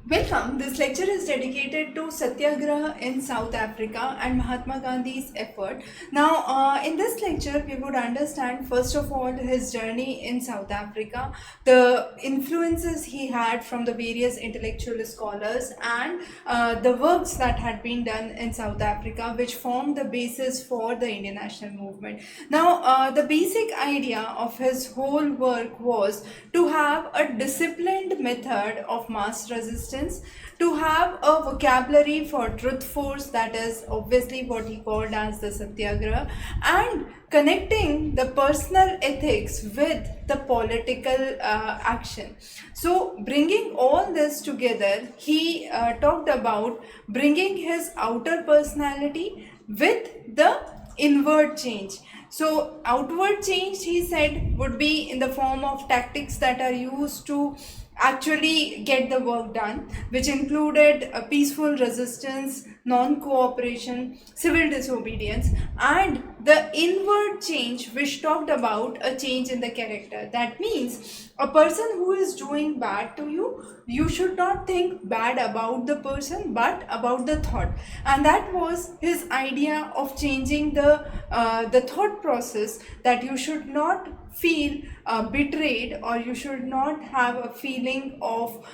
Welcome. This lecture is dedicated to Satyagraha in South Africa and Mahatma Gandhi's effort. Now, in this lecture, we would understand first of all his journey in South Africa, the influences he had from the various intellectual scholars, and the works that had been done in South Africa, which formed the basis for the Indian national movement. Now, the basic idea of his whole work was to have a disciplined method of mass resistance, to have a vocabulary for truth force, that is obviously what he called as the Satyagraha, and connecting the personal ethics with the political action. So, bringing all this together, he talked about bringing his outer personality with the inward change. So, outward change, he said, would be in the form of tactics that are used to actually get the work done, which included a peaceful resistance, non-cooperation, civil disobedience, and the inward change, which talked about a change in the character. That means a person who is doing bad to you, you should not think bad about the person but about the thought. And that was his idea of changing the thought process, that you should not feel betrayed, or you should not have a feeling of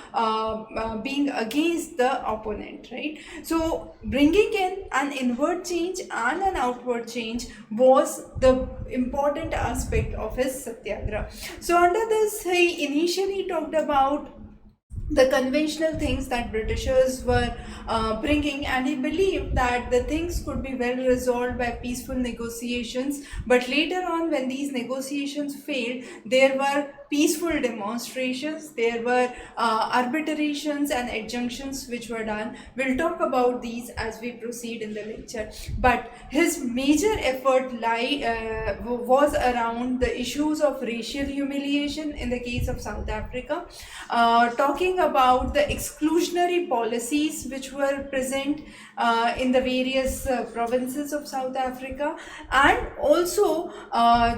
being against the opponent, right? So bringing in an inward change and an outward change was the important aspect of his Satyagraha. So under this, he initially talked about the conventional things that Britishers were bringing, and he believed that the things could be well resolved by peaceful negotiations. But later on, when these negotiations failed, there were peaceful demonstrations, there were arbitrations and adjunctions which were done. We'll talk about these as we proceed in the lecture. But his major effort was around the issues of racial humiliation in the case of South Africa, talking about the exclusionary policies which were present in the various provinces of South Africa, and also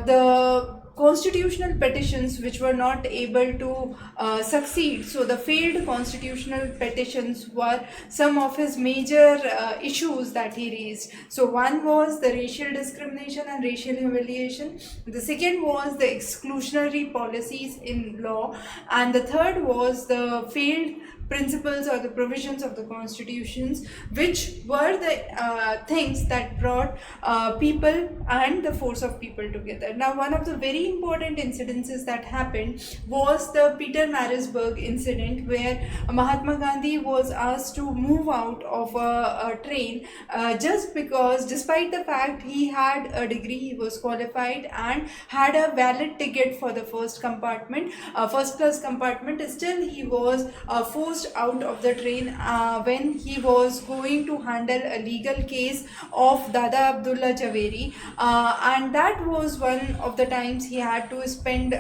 the constitutional petitions which were not able to succeed. So the failed constitutional petitions were some of his major issues that he raised. So one was the racial discrimination and racial humiliation, the second was the exclusionary policies in law, and the third was the failed principles or the provisions of the constitutions, which were the things that brought people and the force of people together. Now, one of the very important incidences that happened was the Pietermaritzburg incident, where Mahatma Gandhi was asked to move out of a train just because, despite the fact he had a degree, he was qualified and had a valid ticket for the first compartment, first class compartment, still he was forced out of the train when he was going to handle a legal case of Dada Abdullah Javeri, and that was one of the times he had to spend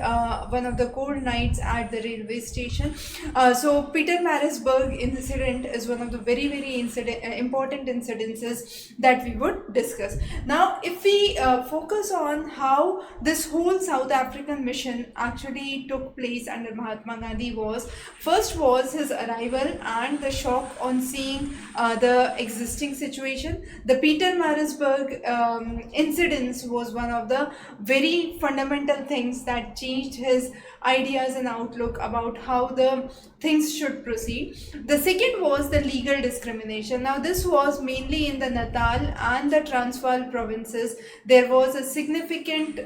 one of the cold nights at the railway station. So Pietermaritzburg incident is one of the very important incidences that we would discuss. Now, if we focus on how this whole South African mission actually took place under Mahatma Gandhi, was first was his arrival and the shock on seeing the existing situation. The Pietermaritzburg incidents was one of the very fundamental things that changed his ideas and outlook about how the things should proceed. The second was the legal discrimination. Now, this was mainly in the Natal and the Transvaal provinces. There was a significant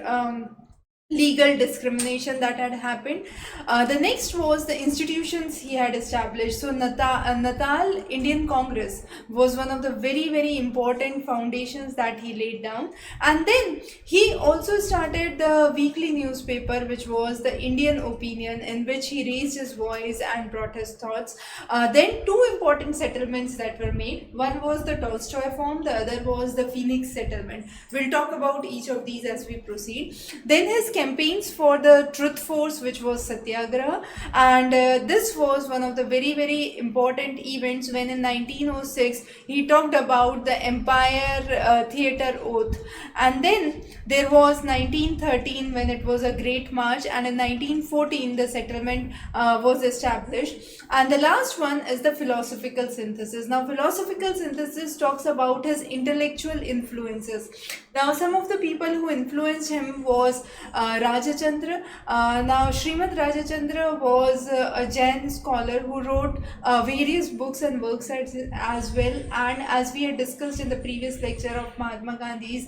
legal discrimination that had happened. The next was the institutions he had established. So Natal Indian Congress was one of the very important foundations that he laid down, and then he also started the weekly newspaper, which was the Indian Opinion, in which he raised his voice and brought his thoughts. Then two important settlements that were made. One was the Tolstoy Farm, the other was the Phoenix settlement. We'll talk about each of these as we proceed. Then his campaigns for the truth force, which was Satyagraha, and this was one of the very important events when in 1906 he talked about the Empire Theatre Oath. And then there was 1913 when it was a great march, and in 1914 the settlement was established. And the last one is the philosophical synthesis. Now philosophical synthesis talks about his intellectual influences. Now some of the people who influenced him was Rajachandra. Now Srimad Rajachandra was a Jain scholar who wrote various books and works as well. And as we had discussed in the previous lecture of Mahatma Gandhi's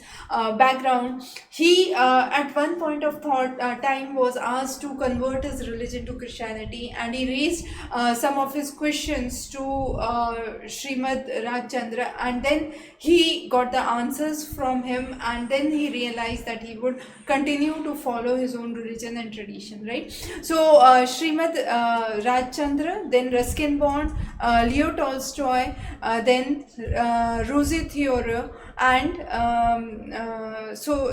background, he at one point of time was asked to convert his religion to Christianity, and he raised some of his questions to Srimad Rajchandra, and then he got the answers from him, and then he realized that he would continue to follow his own religion and tradition, right? So Srimad Rajchandra, then Ruskin Bond, Leo Tolstoy, then Rosie Theodore, and so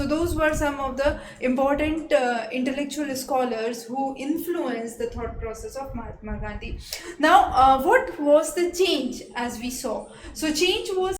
those were some of the important intellectual scholars who influenced the thought process of Mahatma Gandhi. Now what was the change? As we saw, so change was